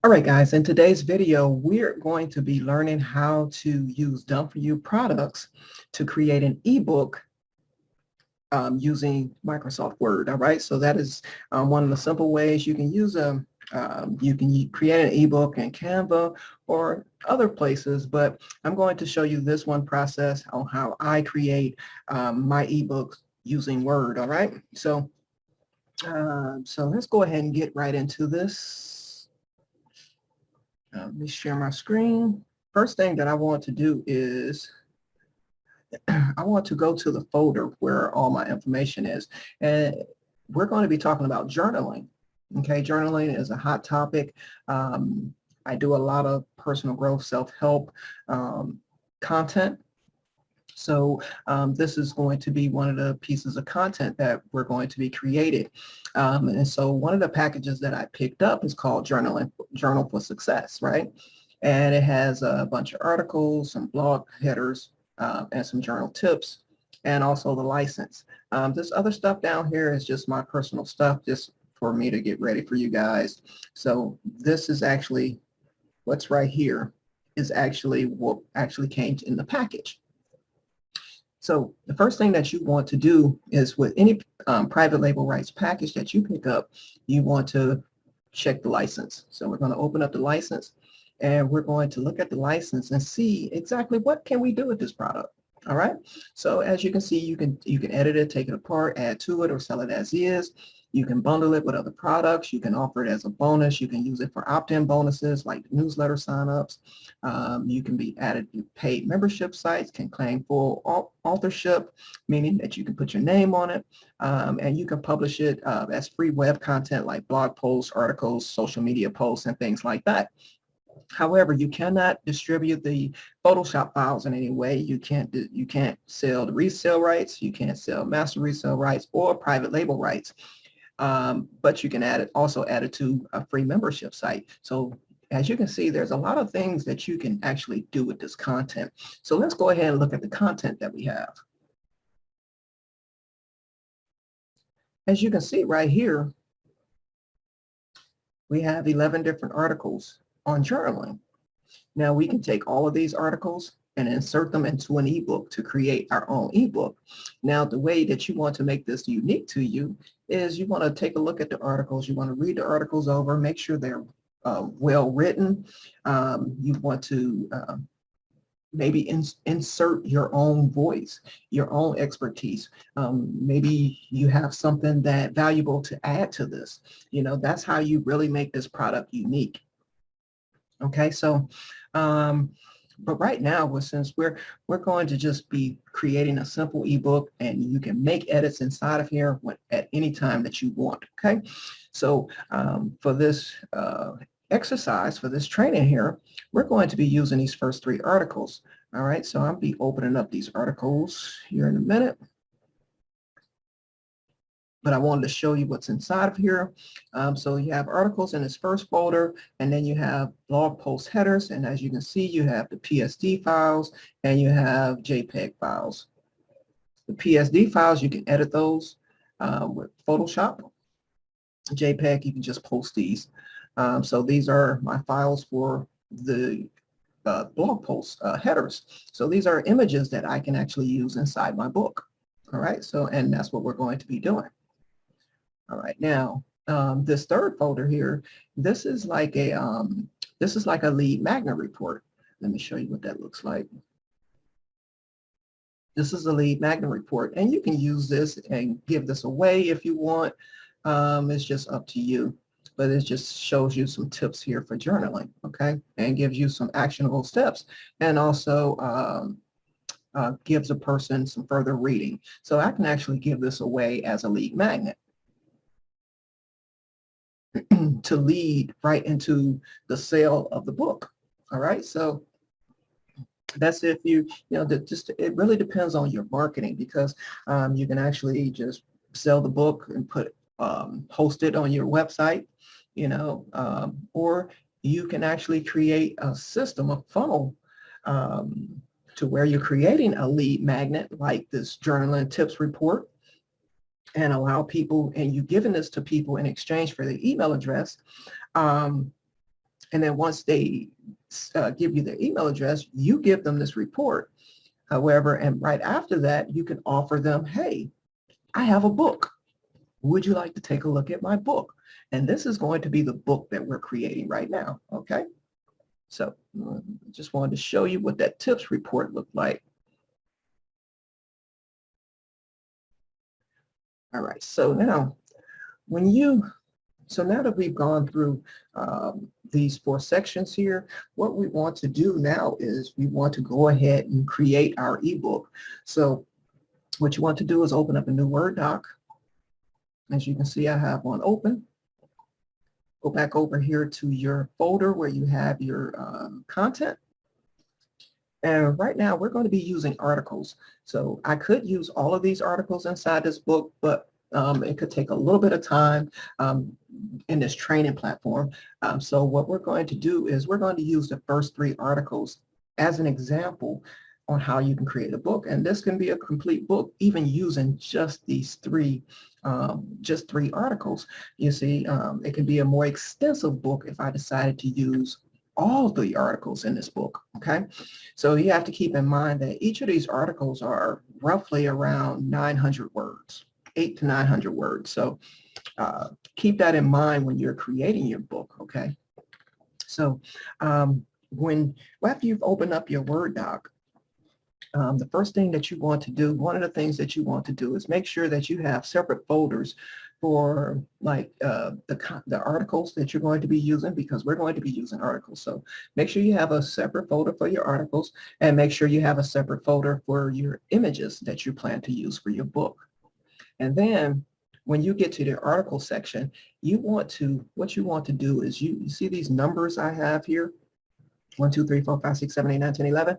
All right, guys, in today's video, we're going to be learning how to use done-for-you products to create an ebook using Microsoft Word. All right, so that is one of the simple ways you can use you can create an ebook in Canva or other places, but I'm going to show you this one process on how I create my ebooks using Word. All right, so let's go ahead and get right into this. Let me share my screen. First thing that I want to do is I want to go to the folder where all my information is. And we're going to be talking about journaling. Okay, journaling is a hot topic. I do a lot of personal growth, self-help content. So this is going to be one of the pieces of content that we're going to be creating. And so one of the packages that I picked up is called Journal for Success, right? And it has a bunch of articles, some blog headers, and some journal tips, and also the license. This other stuff down here is just my personal stuff, just for me to get ready for you guys. So this is actually what's right here is actually what actually came in the package. So the first thing that you want to do is with any private label rights package that you pick up, you want to check the license. So we're going to open up the license and we're going to look at the license and see exactly what can we do with this product. All right. So as you can see, you can edit it, take it apart, add to it, or sell it as is. You can bundle it with other products. You can offer it as a bonus. You can use it for opt-in bonuses like newsletter signups. You can be added to paid membership sites, can claim full authorship, meaning that you can put your name on it, and you can publish it as free web content like blog posts, articles, social media posts, and things like that. However, you cannot distribute the Photoshop files in any way. You can't sell the resale rights. You can't sell master resale rights or private label rights. But you can also add it to a free membership site. So as you can see, there's a lot of things that you can actually do with this content. So let's go ahead and look at the content that we have. As you can see right here, we have 11 different articles on journaling. Now we can take all of these articles and insert them into an ebook to create our own ebook. Now the way that you want to make this unique to you is you want to take a look at the articles. You want to read the articles over, make sure they're well written. You want to maybe insert your own voice, your own expertise. Maybe you have something that valuable to add to this. You know, that's how you really make this product unique. Okay, so but right now, since we're going to just be creating a simple ebook, and you can make edits inside of here at any time that you want. Okay, so for this exercise, for this training here, we're going to be using these first 3 articles. All right, so I'll be opening up these articles here in a minute. But I wanted to show you what's inside of here. So you have articles in this first folder, and then you have blog post headers. And as you can see, you have the PSD files and you have JPEG files. The PSD files, you can edit those with Photoshop. JPEG, you can just post these. So these are my files for the blog post headers. So these are images that I can actually use inside my book. All right, so and that's what we're going to be doing. All right, now this third folder here, this is like a lead magnet report. Let me show you what that looks like. This is a lead magnet report, and you can use this and give this away if you want. It's just up to you, but it just shows you some tips here for journaling, okay, and gives you some actionable steps, and also gives a person some further reading. So I can actually give this away as a lead magnet to lead right into the sale of the book. All right, so that's if you know, it really depends on your marketing, because you can actually just sell the book and host it on your website, you know, or you can actually create a system, a funnel, to where you're creating a lead magnet like this journaling tips report, and allow people, and you're giving this to people in exchange for their email address, And then once they give you their email address, you give them this report. However, and right after that, you can offer them, hey, I have a book. Would you like to take a look at my book? And this is going to be the book that we're creating right now, okay? So just wanted to show you what that tips report looked like. All right, so now now that we've gone through these 4 sections here, what we want to do now is we want to go ahead and create our ebook. So what you want to do is open up a new Word doc. As you can see, I have one open. Go back over here to your folder where you have your content. And right now we're going to be using articles. So I could use all of these articles inside this book, but it could take a little bit of time in this training platform. So what we're going to do is we're going to use the first 3 articles as an example on how you can create a book. And this can be a complete book, even using just these 3 articles. You see, it can be a more extensive book if I decided to use all the articles in this book, okay? So you have to keep in mind that each of these articles are roughly around 900 words, 800 to 900 words. So keep that in mind when you're creating your book, okay? So after you've opened up your Word doc, the first thing that you want to do, one of the things that you want to do is make sure that you have separate folders for like the articles that you're going to be using, because we're going to be using articles. So make sure you have a separate folder for your articles, and make sure you have a separate folder for your images that you plan to use for your book. And then when you get to the article section, what you want to do is you see these numbers I have here, 1, 2, 3, 4, 5, 6, 7, 8, 9, 10, 11.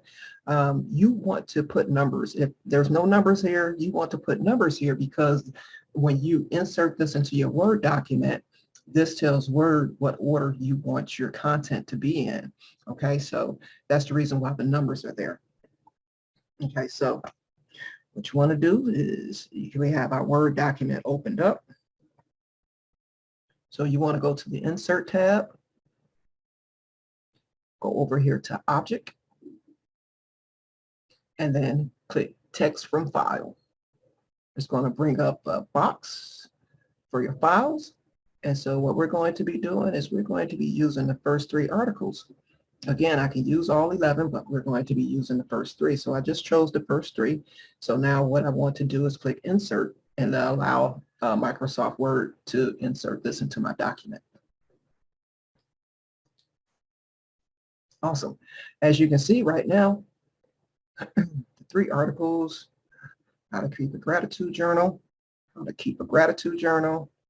You want to put numbers. If there's no numbers here, you want to put numbers here, because when you insert this into your Word document, this tells Word what order you want your content to be in. Okay, so that's the reason why the numbers are there. Okay, so what you want to do is we have our Word document opened up. So you want to go to the Insert tab. Go over here to Object, and then click Text from File. It's going to bring up a box for your files. And so what we're going to be doing is we're going to be using the first 3 articles. Again, I can use all 11, but we're going to be using the first 3. So I just chose the first 3. So now what I want to do is click Insert and allow Microsoft Word to insert this into my document. Awesome. As you can see right now, the 3 articles: how to keep a gratitude journal,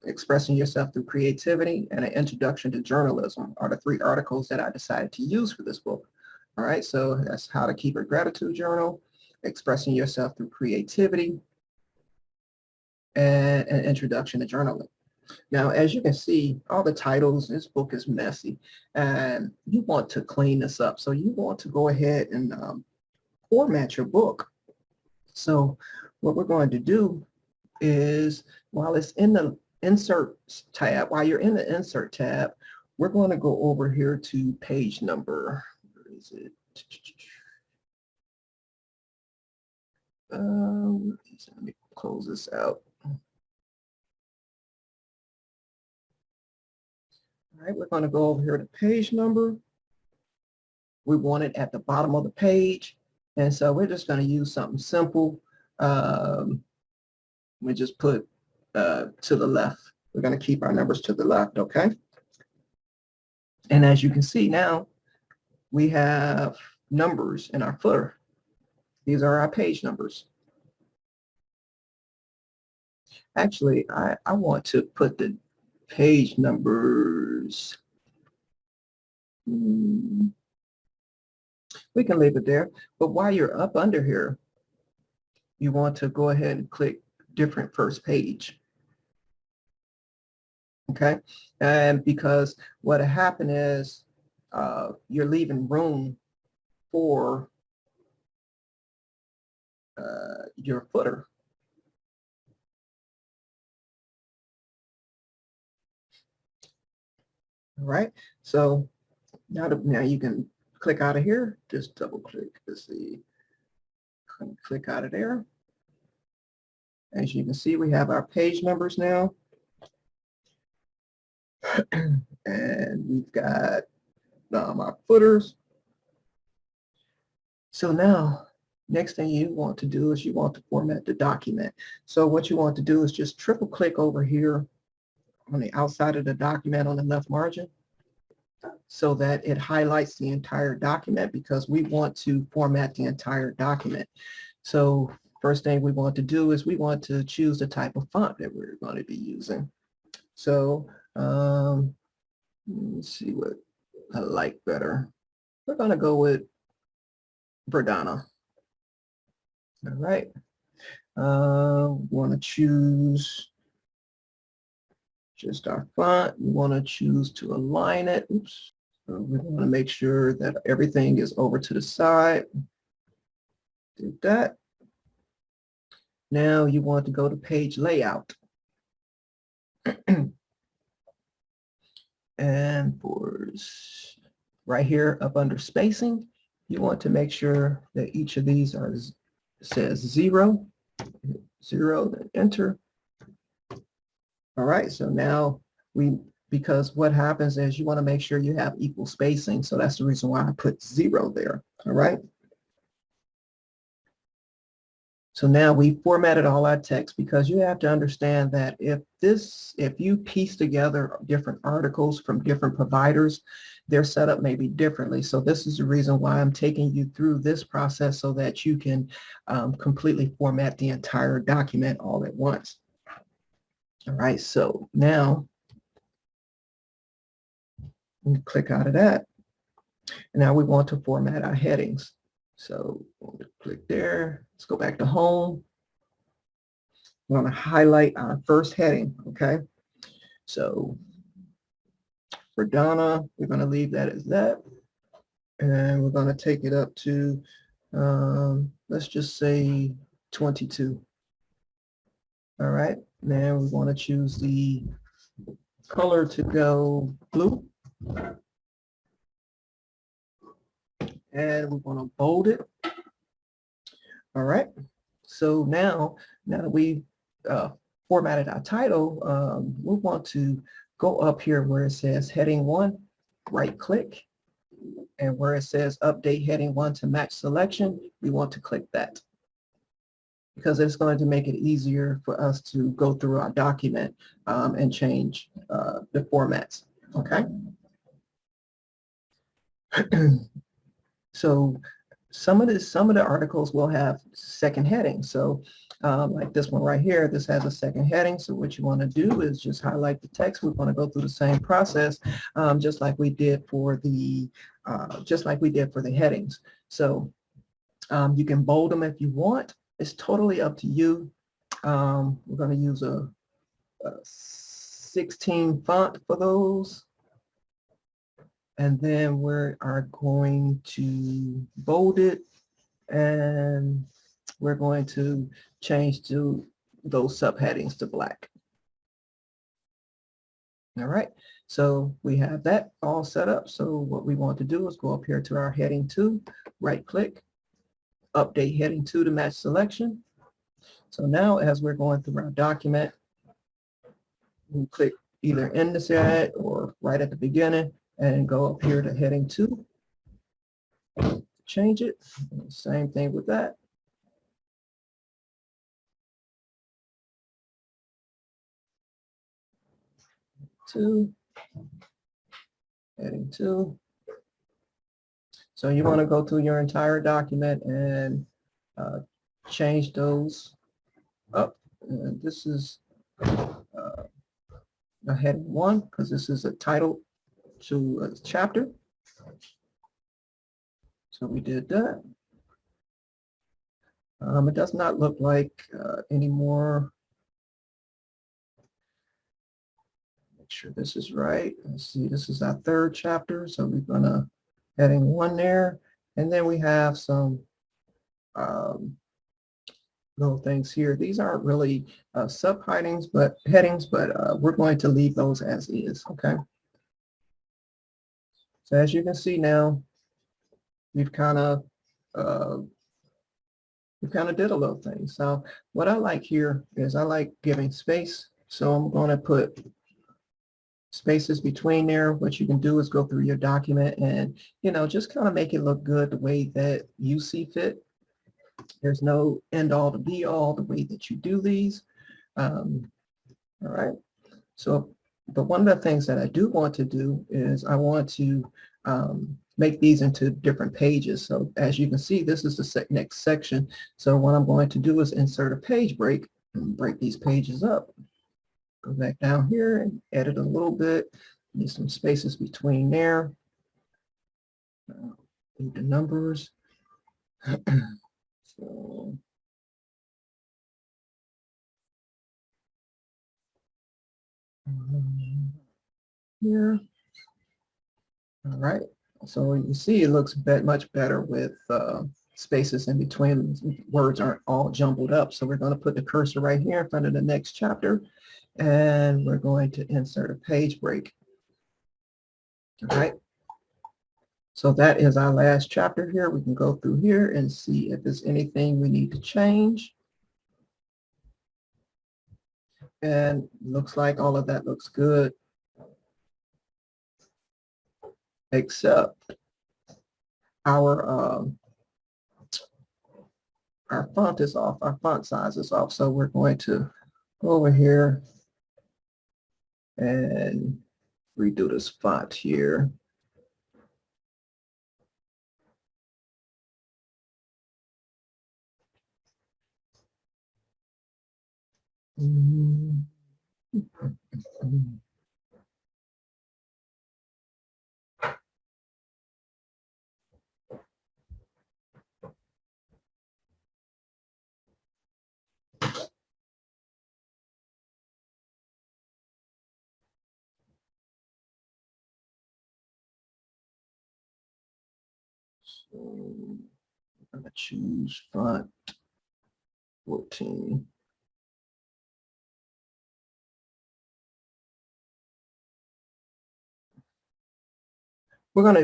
expressing yourself through creativity, and an introduction to journalism are the 3 articles that I decided to use for this book. All right, so that's how to keep a gratitude journal, expressing yourself through creativity, and an introduction to journaling. Now, as you can see, all the titles, this book is messy, and you want to clean this up. So you want to go ahead and format your book. So what we're going to do is, while it's in the Insert tab, we're going to go over here to page number. Where is it? Let me close this out. All right, we're going to go over here to page number. We want it at the bottom of the page. And so we're just going to use something simple. We just put to the left. We're going to keep our numbers to the left, okay? And as you can see now, we have numbers in our footer. These are our page numbers. Actually, I want to put the page numbers. We can leave it there, but while you're up under here, you want to go ahead and click different first page. Okay, and because what happened is you're leaving room for your footer. All right, so Now you can click out of here. Just double click. Let's see. Click out of there. As you can see, we have our page numbers now. And we've got our footers. So now, next thing you want to do is you want to format the document. So what you want to do is just triple click over here on the outside of the document on the left margin so that it highlights the entire document, because we want to format the entire document. So first thing we want to do is we want to choose the type of font that we're going to be using. So let's see what I like better. We're going to go with Verdana. All right. We want to choose just our font. We want to choose to align it. Oops. So we want to make sure that everything is over to the side. Did that. Now you want to go to page layout. And for right here up under spacing, you want to make sure that each of these says 0, 0, then enter. All right, so now because what happens is you want to make sure you have equal spacing. So that's the reason why I put 0 there. All right. So now we formatted all our text, because you have to understand that if you piece together different articles from different providers, their setup may be differently. So this is the reason why I'm taking you through this process, so that you can completely format the entire document all at once. All right, so now we click out of that. And now we want to format our headings. So we'll click there. Let's go back to home. We want to highlight our first heading. Okay. So for Donna, we're going to leave that as that. And we're going to take it up to, let's just say 22. All right. Now we want to choose the color to go blue. And we want to bold it. All right. So now that we've formatted our title, we want to go up here where it says heading 1, right click, and where it says update heading 1 to match selection, we want to click that, because it's going to make it easier for us to go through our document and change the formats. Okay. So some of the articles will have second heading. So like this one right here, this has a second heading. So what you want to do is just highlight the text. We want to go through the same process, just like we did for the headings. So you can bold them if you want. It's totally up to you. We're going to use a 16 font for those. And then we are going to bold it, and we're going to change to those subheadings to black. All right, so we have that all set up. So what we want to do is go up here to our heading 2, right click, update heading 2 to match selection. So now as we're going through our document, we click either in the set or right at the beginning, and go up here to heading 2, change it. Same thing with that. Heading 2. So you want to go through your entire document and change those up. And this is a heading 1, because this is a title to a chapter. So we did that. It does not look like anymore. Make sure this is right. Let's see, this is our 3rd chapter. So we're gonna heading 1 there. And then we have some little things here. These aren't really subheadings, but headings, but we're going to leave those as is, okay? So as you can see now, we've kind of did a little thing. So what I like here is I like giving space. So I'm going to put spaces between there. What you can do is go through your document and, just kind of make it look good the way that you see fit. There's no end all to be all the way that you do these. All right. So, but one of the things that I do want to do is I want to make these into different pages. So as you can see, this is the next section. So what I'm going to do is insert a page break and break these pages up. Go back down here and edit a little bit. Need some spaces between there. Need the numbers. So, here. All right. So you see it looks much better with spaces in between. Words aren't all jumbled up. So we're going to put the cursor right here in front of the next chapter. And we're going to insert a page break. All right. So that is our last chapter here. We can go through here and see if there's anything we need to change. And looks like all of that looks good, except our font is off, our font size is off. So we're going to go over here and redo this font here. So I'm going to choose font 14.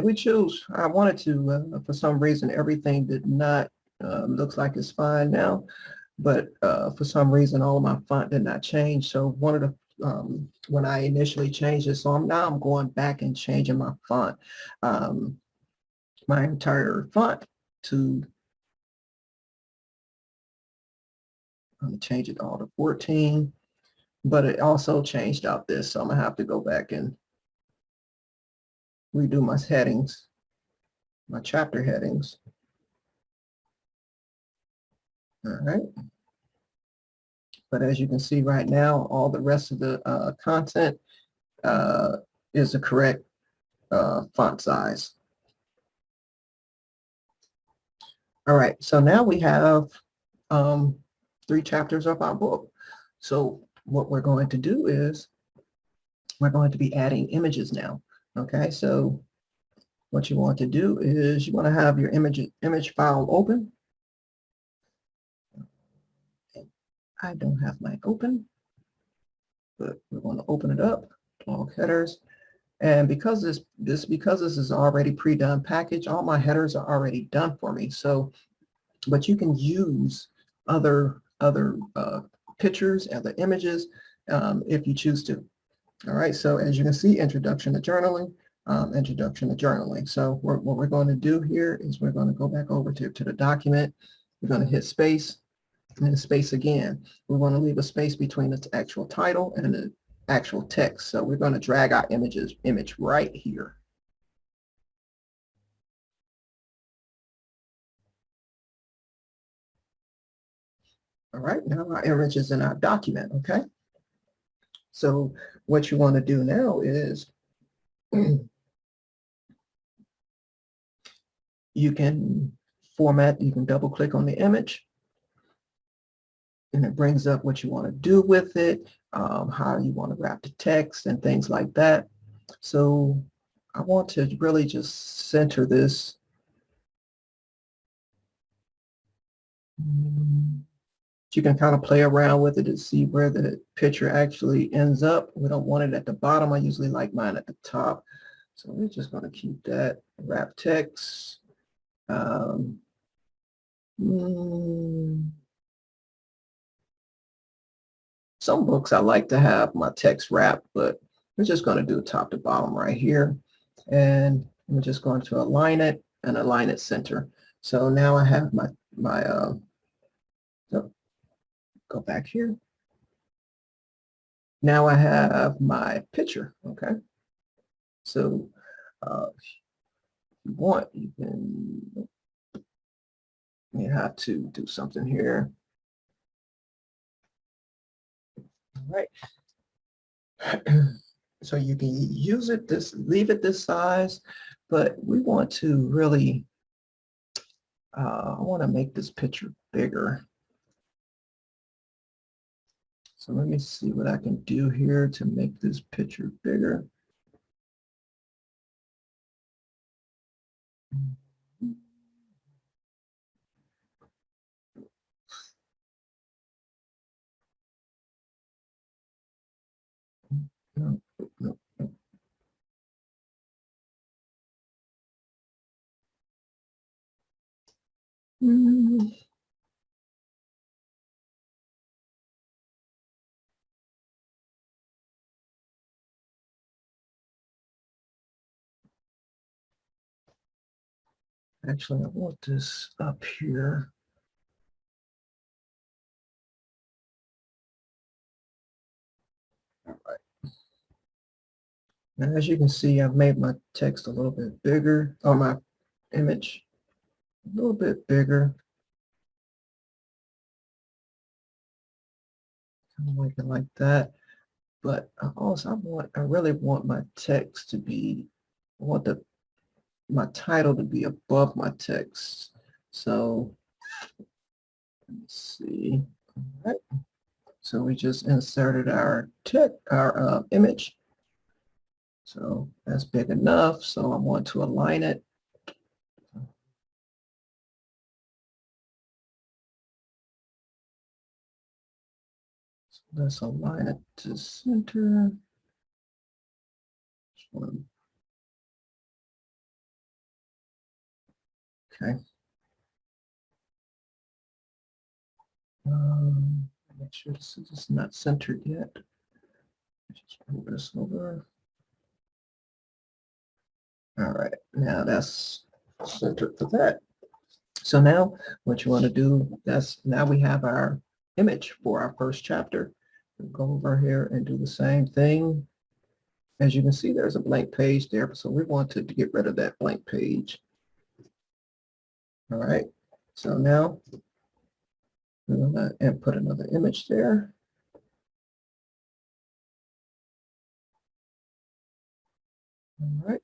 We choose, I wanted to, for some reason, everything did not, looks like it's fine now, but for some reason, all of my font did not change. So one of the, when I initially changed it, so now I'm going back and changing my font, my entire font to, I'm going to change it all to 14, but it also changed out this, so I'm going to have to go back and redo my headings, my chapter headings. All right. But as you can see right now, all the rest of the content is the correct font size. All right, so now we have 3 chapters of our book. So what we're going to do is we're going to be adding images now. Okay, so what you want to do is you want to have your image file open. I don't have mine open, but we're going to open it up, all headers. And because this is already pre-done package, all my headers are already done for me. So, but you can use other pictures, other images if you choose to. All right, so as you can see, introduction to journaling, introduction to journaling. So what we're going to do here is we're going to go back over to the document. We're going to hit space and space again. We want to leave a space between its actual title and the actual text. So we're going to drag our image right here. All right, now our image is in our document, okay? So what you want to do now is you can format, you can double click on the image and it brings up what you want to do with it, how you want to wrap the text and things like that. So I want to really just center this. You can kind of play around with it to see where the picture actually ends up. We don't want it at the bottom. I usually like mine at the top. So we're just going to keep that wrap text. Um, Some books I like to have my text wrapped, but we're just going to do top to bottom right here. And we're just going to align it and align it center. So now I have so go back here. Now I have my picture, okay? So if you want, you have to do something here. All right. So you can use it leave it this size, but we want to really, I want to make this picture bigger. So let me see what I can do here to make this picture bigger. No, no, no. Actually, I want this up here. All right. Now, as you can see, I've made my text a little bit bigger, or my image a little bit bigger. Kind of like it like that. But I really want my text to be, I want my title to be above my text. So let's see. All right. So we just inserted our image. So that's big enough. So I want to align it. So let's align it to center. Okay. Make sure this is not centered yet. Just move this over. All right, now that's centered for that. So now what you want to do, now we have our image for our first chapter. We'll go over here and do the same thing. As you can see, there's a blank page there. So we want to get rid of that blank page. All right, so now we're going to input another image there. All right,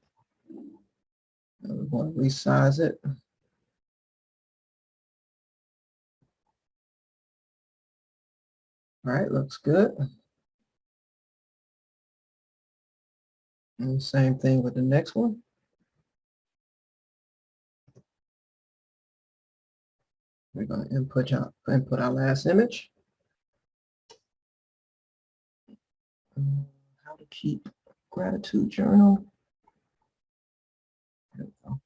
and we want to resize it. All right, looks good. And same thing with the next one. We're going to input our last image. How to keep gratitude journal. There we go.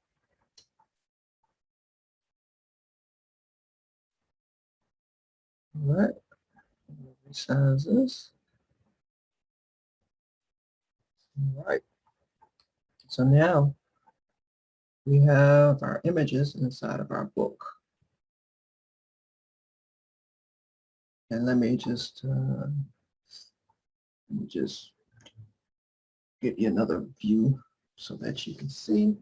All right, resize this. All right, so now we have our images inside of our book. And let me just give you another view so that you can see.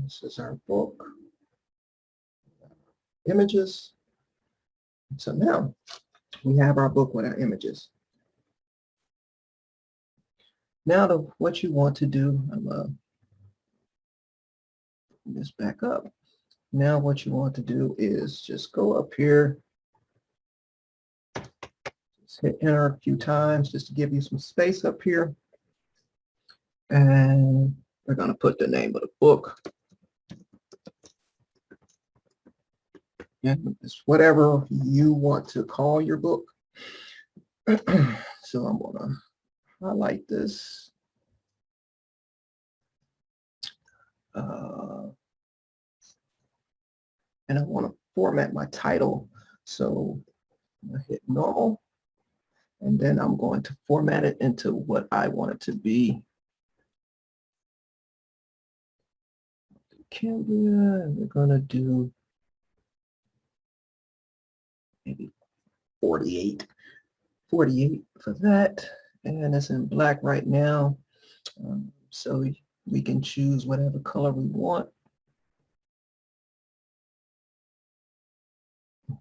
This is our book. Images. So now we have our book with our images. Now what you want to do, I'm this back up. Now what you want to do is just go up here, just hit enter a few times just to give you some space up here. And we're going to put the name of the book. And it's whatever you want to call your book. So I'm going to highlight this. and I want to format my title. So I'm going to hit normal, and then I'm going to format it into what I want it to be. Canva, and we're going to do maybe 48 for that, and it's in black right now, so we can choose whatever color we want.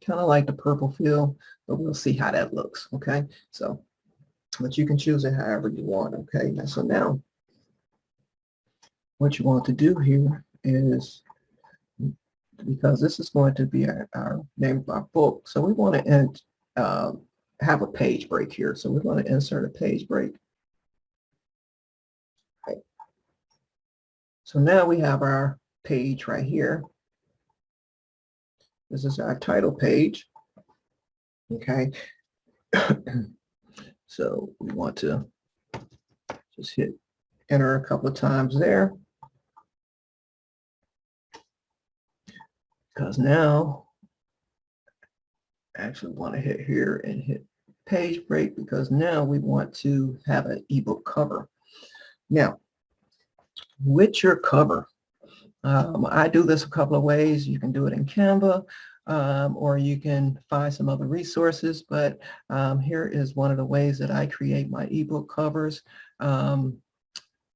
Kind of like the purple feel, but we'll see how that looks. Okay, so but you can choose it however you want. Okay, and so now what you want to do here is, because this is going to be our name of our book, so we want to have a page break here. So we're going to insert a page break. Okay. So now we have our page right here. This is our title page. Okay. So we want to just hit enter a couple of times there, because now I actually want to hit here and hit page break, because now we want to have an ebook cover. Now, with your cover, I do this a couple of ways. You can do it in Canva, or you can find some other resources, but here is one of the ways that I create my ebook covers. Number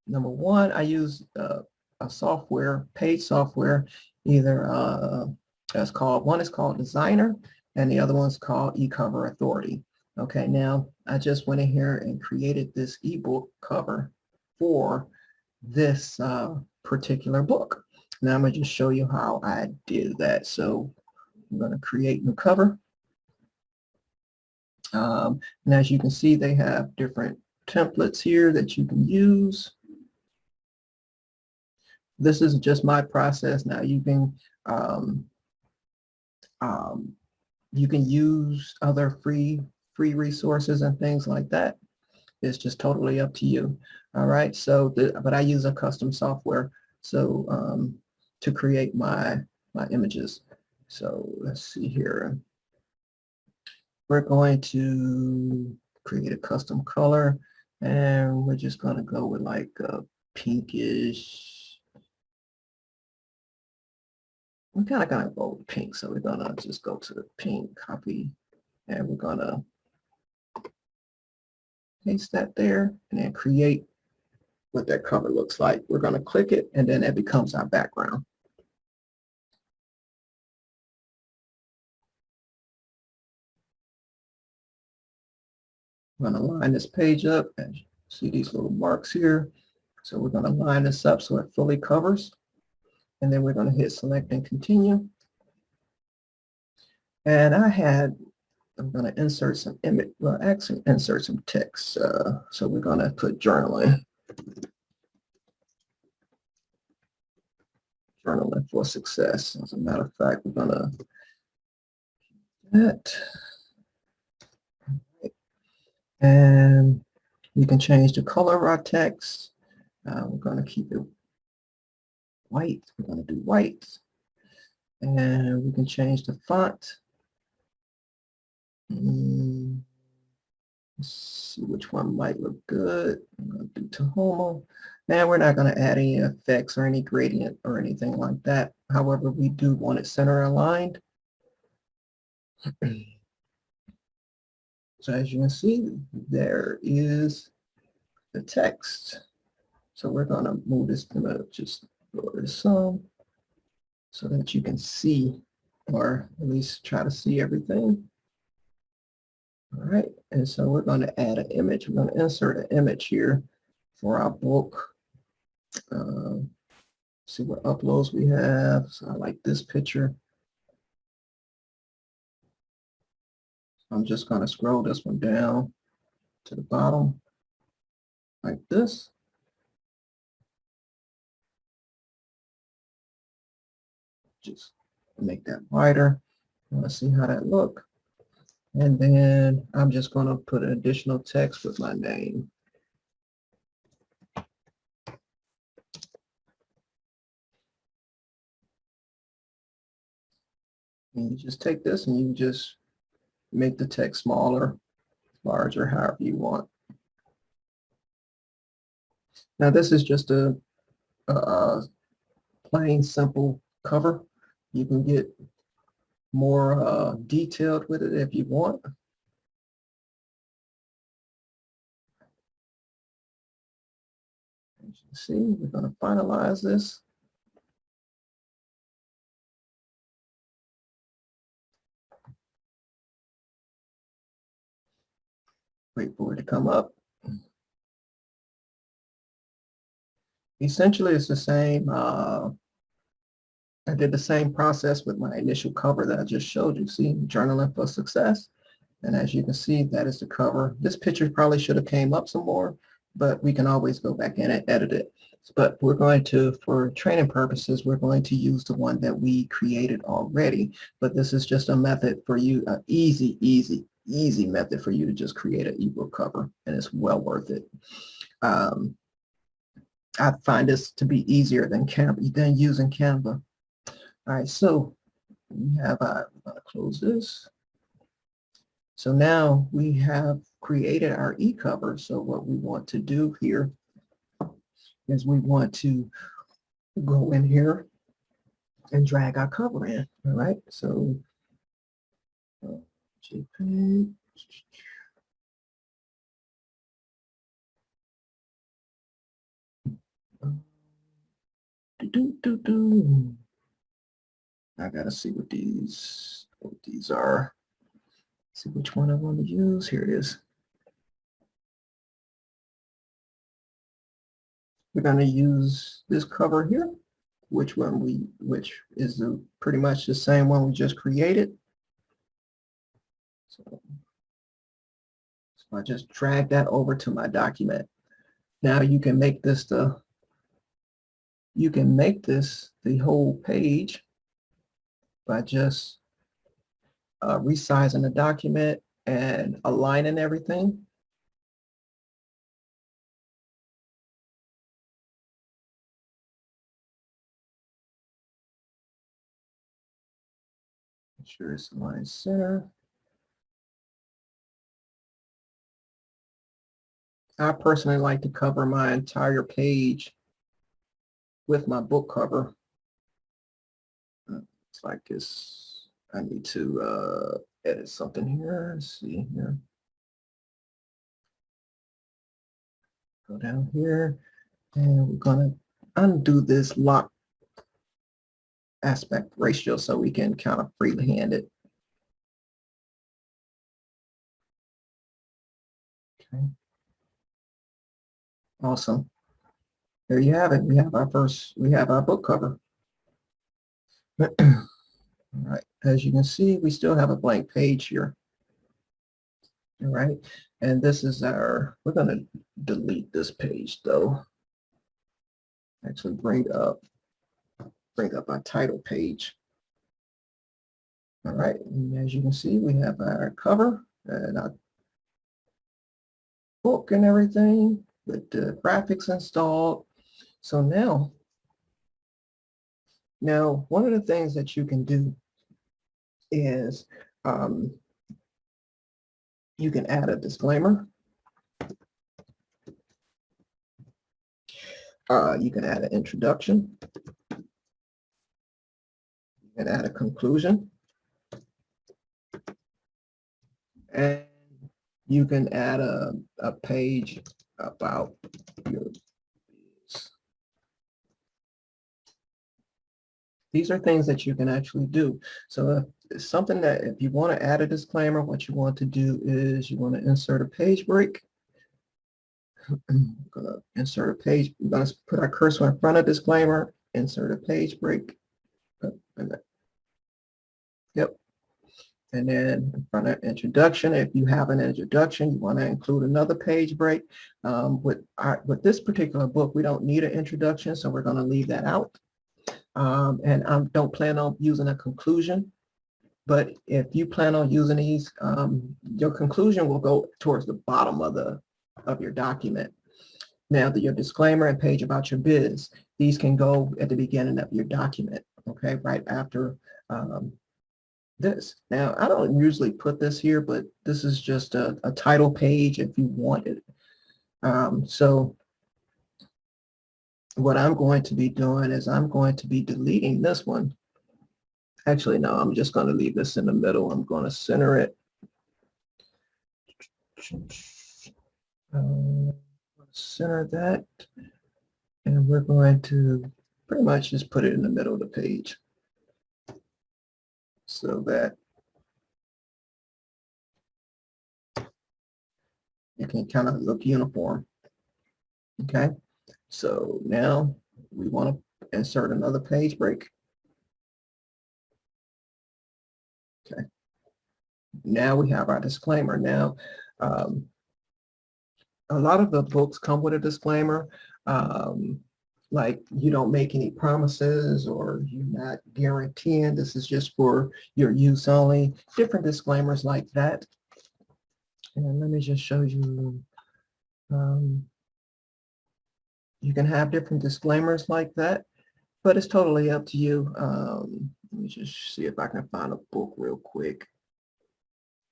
one, I use a software, paid software, either one is called Designer, and the other one's called eCover Authority. Okay, now I just went in here and created this ebook cover for this particular book. Now I'm going to just show you how I did that. So I'm going to create new cover. And as you can see, they have different templates here that you can use. This is just my process. Now you can use other free resources and things like that. It's just totally up to you. All right. So, but I use a custom software so to create my images. So let's see here. We're going to create a custom color, and we're just going to go with like a pinkish. We're kind of going to go with pink, so we're going to just go to the pink, copy, and we're going to paste that there, and then create what that cover looks like. We're going to click it, and then it becomes our background. I'm going to line this page up, and see these little marks here. So we're going to line this up so it fully covers, and then we're going to hit select and continue. And I'm going to insert some image, well, actually insert some text. So we're going to put journaling for success. As a matter of fact, we're going to do that. And we can change the color of our text. We're going to keep it white. We're going to do white. And we can change the font. Let's see which one might look good. I'm going to do Tahoma. And we're not going to add any effects or any gradient or anything like that. However, we do want it center aligned. So as you can see, there is the text. So we're going to move this, just lower this some so that you can see, or at least try to see everything. All right, and so we're going to add an image. We're going to insert an image here for our book. See what uploads we have. So I like this picture. I'm just going to scroll this one down to the bottom like this. Just make that wider. Let's see how that looks. And then I'm just going to put an additional text with my name. And you just take this and you just make the text smaller, larger, however you want. Now this is just a plain simple cover. You can get more detailed with it if you want. As you can see, we're going to finalize this. Wait for it to come up. Essentially, it's the same. I did the same process with my initial cover that I just showed you. See, journaling for success. And as you can see, that is the cover. This picture probably should have came up some more, but we can always go back in and edit it. But we're going to, for training purposes, we're going to use the one that we created already. But this is just a method for you, an easy method for you to just create an ebook cover, and it's well worth it. I find this to be easier than using Canva. All right, so we have, I'm going to close this. So now we have created our e-cover. So what we want to do here is we want to go in here and drag our cover in. All right, so JPEG. I gotta see what these are. See which one I want to use. Here it is. We're going to use this cover here, which is pretty much the same one we just created. So I just drag that over to my document. Now you can make this the whole page by just resizing the document and aligning everything. Make sure it's aligned center. I personally like to cover my entire page with my book cover. It's like this. I need to edit something here. Let's see here. Go down here, and we're gonna undo this lock aspect ratio so we can kind of freehand it. Okay. Awesome. There you have it. We have our book cover. All right. As you can see, we still have a blank page here. All right. And this is we're going to delete this page though. Actually bring up our title page. All right. And as you can see, we have our cover and our book and everything with the graphics installed. So now one of the things that you can do is you can add a disclaimer. You can add an introduction. You can add a conclusion. And you can add a page about your business. These are things that you can actually do. So it's something that if you want to add a disclaimer, what you want to do is you want to insert a page break. I'm going to insert a page. We're going to put our cursor in front of disclaimer, insert a page break. Yep. And then in front of introduction, if you have an introduction, you want to include another page break. With this particular book, we don't need an introduction, so we're going to leave that out. And I don't plan on using a conclusion. But if you plan on using these, your conclusion will go towards the bottom of your document. Now, your disclaimer and page about your biz, these can go at the beginning of your document, okay, right after this. Now, I don't usually put this here, but this is just a title page if you want it. So what I'm going to be doing is I'm going to be deleting this one. Actually, no, I'm just going to leave this in the middle. I'm going to center it. Center that. And we're going to pretty much just put it in the middle of the page so that it can kind of look uniform. Okay, so now we want to insert another page break. Okay, now we have our disclaimer. Now, a lot of the books come with a disclaimer, like you don't make any promises or you're not guaranteeing this is just for your use only, different disclaimers like that. And let me just show you, you can have different disclaimers like that, but it's totally up to you. Let me just see if I can find a book real quick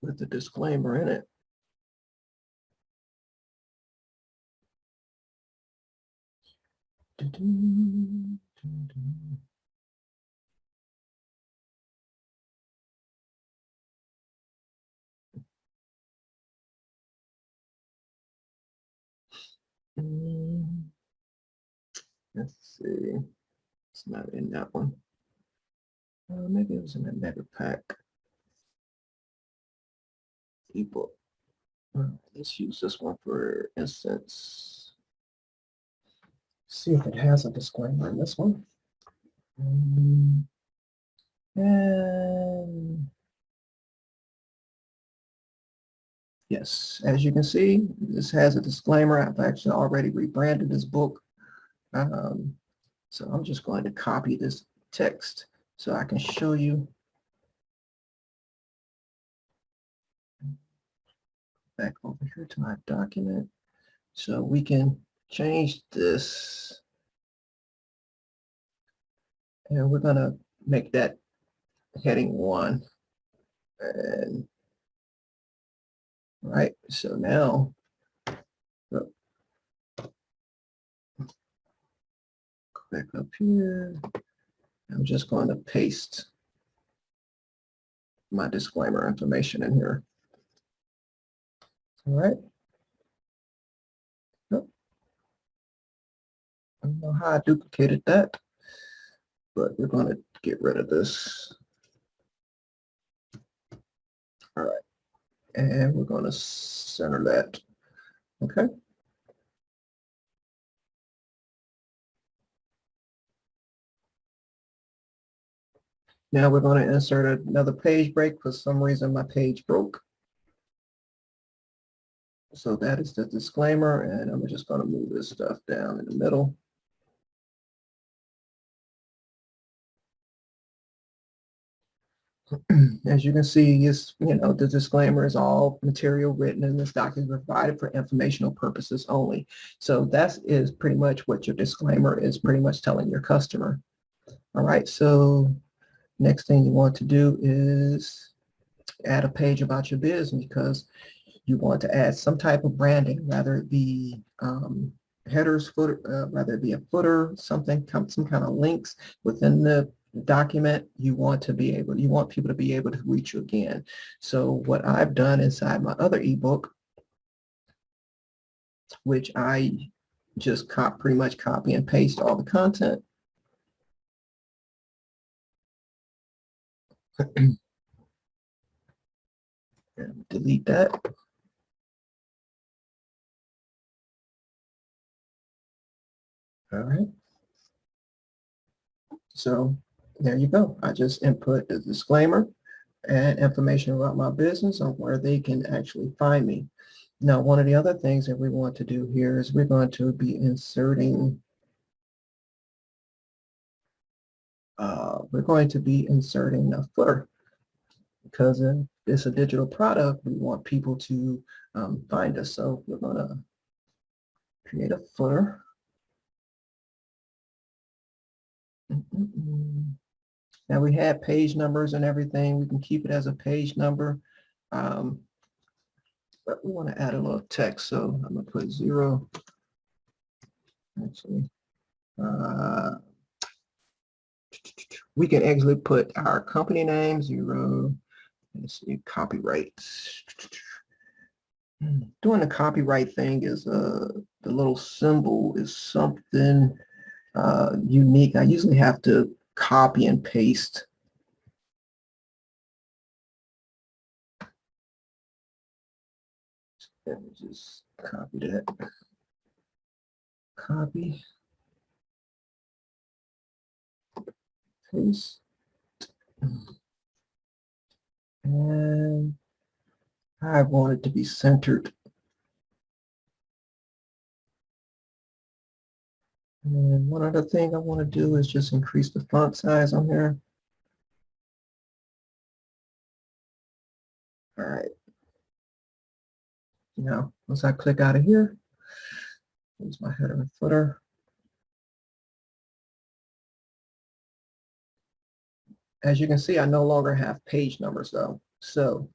with the disclaimer in it. Let's see. It's not in that one. Maybe it was in the mega pack ebook. Let's use this one for instance. See if it has a disclaimer in this one. And yes, as you can see, this has a disclaimer. I've actually already rebranded this book. So I'm just going to copy this text so I can show you. Back over here to my document. So we can change this. And we're going to make that heading 1. And right, so now back up here. I'm just going to paste my disclaimer information in here. All right. Yep. I don't know how I duplicated that, but we're going to get rid of this. All right. And we're going to center that. Okay. Now we're going to insert another page break. For some reason, my page broke. So that is the disclaimer, and I'm just going to move this stuff down in the middle. As you can see, it's, the disclaimer is all material written in this document provided for informational purposes only. So that is pretty much what your disclaimer is pretty much telling your customer. All right, so next thing you want to do is add a page about your business, because you want to add some type of branding, whether it be headers, footer, whether it be a footer, some kind of links within the document. You want people to be able to reach you again. So what I've done inside my other ebook, which I just pretty much copy and paste all the content. And delete that. All right. So there you go. I just input the disclaimer and information about my business on where they can actually find me. Now, one of the other things that we want to do here is we're going to be inserting a footer, because it's a digital product. We want people to find us. So we're going to create a footer. Now we had page numbers and everything. We can keep it as a page number. But we want to add a little text, so I'm going to put 0. Actually, we can actually put our company name, 0. Let's see, copyright. Doing the copyright thing is the little symbol is something unique. I usually have to copy and paste. Let me just copy that. Copy. Paste. And I want it to be centered. And one other thing I want to do is just increase the font size on here. All right. Now, once I click out of here, here's my header and footer. As you can see, I no longer have page numbers though. So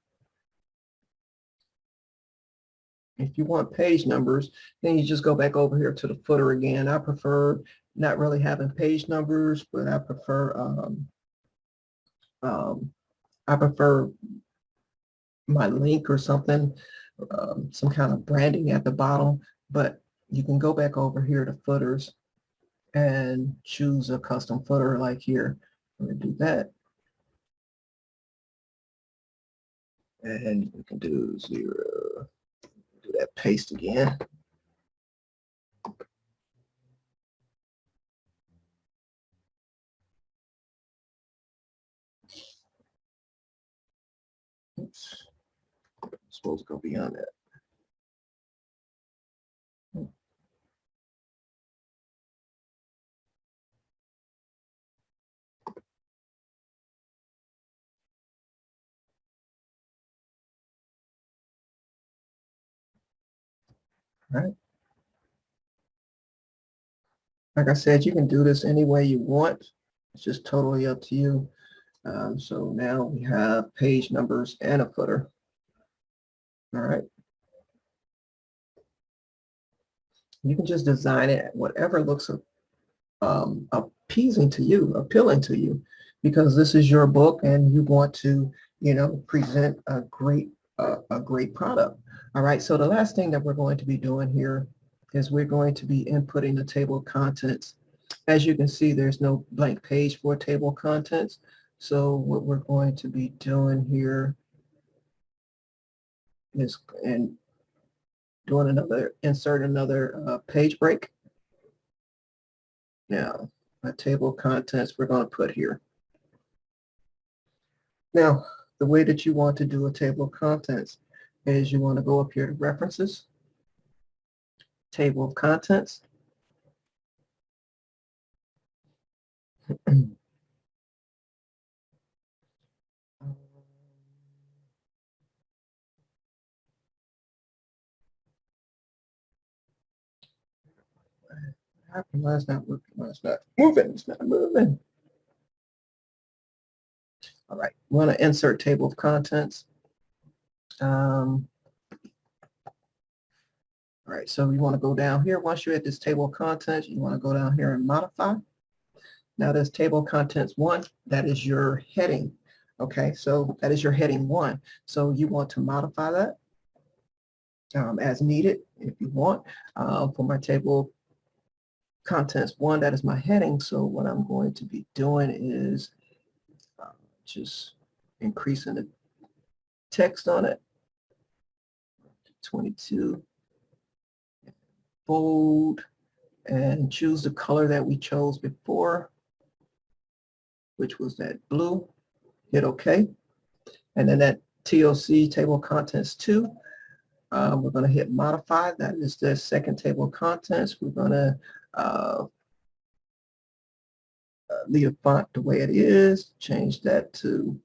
if you want page numbers, then you just go back over here to the footer again. I prefer not really having page numbers, but I prefer my link or something, some kind of branding at the bottom. But you can go back over here to footers and choose a custom footer like here. I'm going to do that. And we can do 0. Do that paste again. Oops. I'm supposed to go beyond that. All right. Like I said, you can do this any way you want. It's just totally up to you. So now we have page numbers and a footer. All right. You can just design it whatever looks appeasing to you, appealing to you, because this is your book and you want to, present a great product. All right. So the last thing that we're going to be doing here is we're going to be inputting the table of contents. As you can see, there's no blank page for table of contents. So what we're going to be doing here is insert another page break. Now, a table of contents we're going to put here. Now, the way that you want to do a table of contents is you want to go up here to references, table of contents. Why is not working? Why is not moving? It's not moving. All right, we want to insert table of contents. All right, so you want to go down here. Once you're at this table of contents, you want to go down here and modify. Now this table of contents 1, that is your heading. Okay, so that is your heading 1. So you want to modify that as needed if you want. For my table contents 1, that is my heading. So what I'm going to be doing is just increasing the text on it. 22. Bold. And choose the color that we chose before, which was that blue. Hit OK. And then that TOC, table of contents 2, we're going to hit modify. That is the second table of contents. We're going to leave the font the way it is. Change that to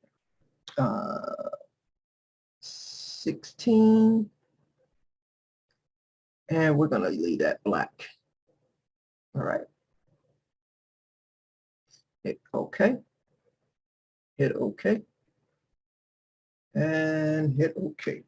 16. And we're going to leave that black. All right. Hit OK. hit OK, and hit OK.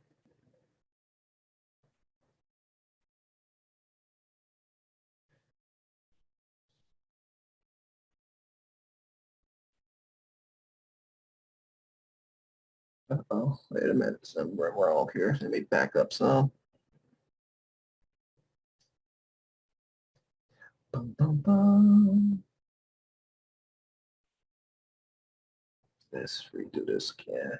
Uh-oh, wait a minute, something went wrong here. Let me back up some. Bum, bum, bum. Let's redo this again.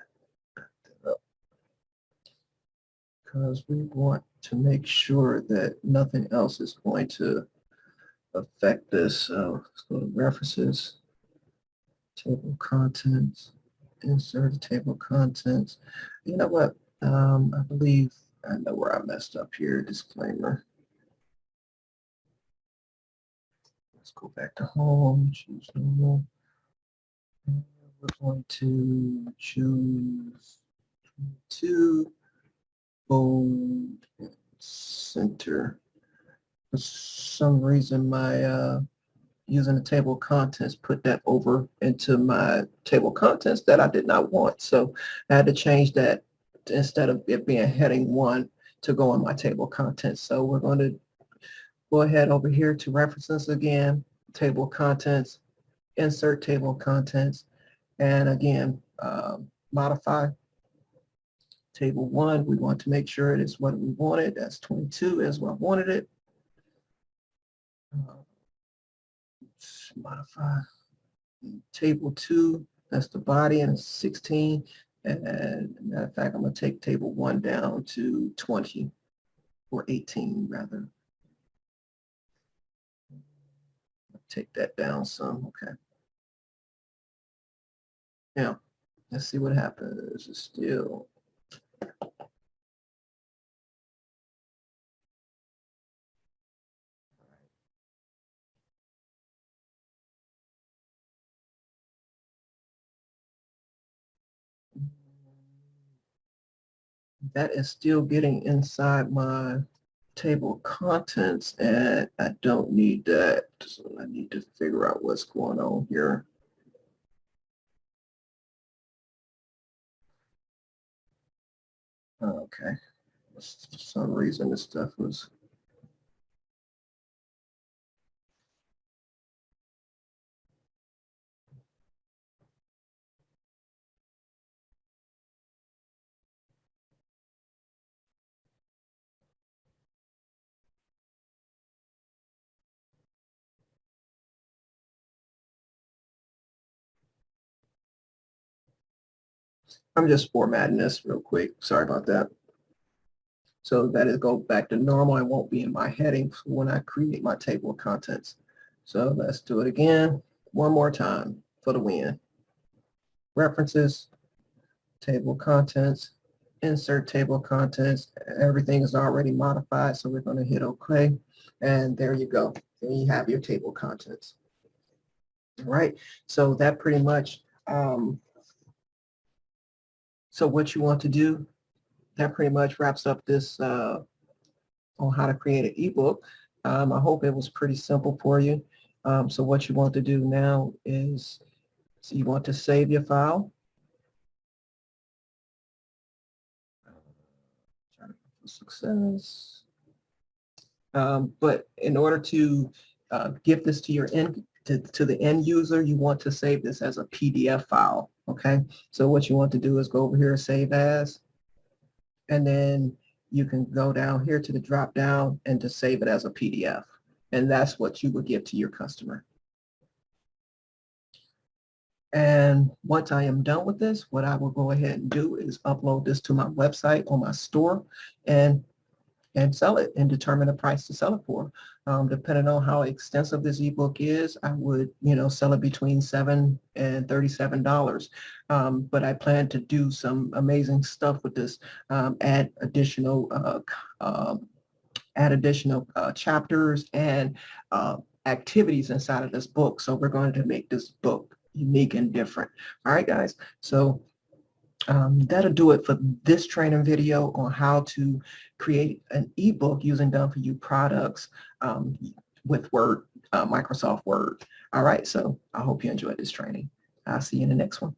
Because we want to make sure that nothing else is going to affect this. So let's go to references, table of contents, insert the table of contents. You know what? I believe I know where I messed up here. Disclaimer. Let's go back to home, choose normal. And we're going to choose 2, bold, center. For some reason, my using the table of contents put that over into my table of contents that I did not want. So I had to change that instead of it being heading 1 to go on my table of contents. So we're going to go ahead over here to references again, table of contents, insert table of contents, and again, modify table 1. We want to make sure it is what we wanted. That's 22 is what I wanted it. Modify table 2, that's the body, and it's 16. And matter of fact, I'm going to take table 1 down to 20 or 18 rather. Take that down some. Okay. Now, let's see what happens. It's still that is still getting inside my table of contents, and I don't need that. So I need to figure out what's going on here. Okay. For some reason this stuff was I'm just formatting this real quick. Sorry about that. So that it go back to normal. It won't be in my heading when I create my table of contents. So let's do it again. One more time for the win. References, table of contents, insert table of contents. Everything is already modified. So we're going to hit OK. And there you go. There you have your table of contents. All right. So that pretty much, so what you want to do, that pretty much wraps up this on how to create an ebook. I hope it was pretty simple for you. So what you want to do now is, so you want to save your file. Success. But in order to give this to your to the end user, you want to save this as a PDF file. Okay. So what you want to do is go over here, save as, and then you can go down here to the drop down and to save it as a PDF. And that's what you would give to your customer. And once I am done with this, what I will go ahead and do is upload this to my website on my store and sell it and determine a price to sell it for. Depending on how extensive this ebook is, I would, sell it between $7 and $37. But I plan to do some amazing stuff with this, add additional chapters and activities inside of this book. So we're going to make this book unique and different. All right, guys. So that'll do it for this training video on how to create an ebook using Done For You products with Word, Microsoft Word. All right, so I hope you enjoyed this training. I'll see you in the next one.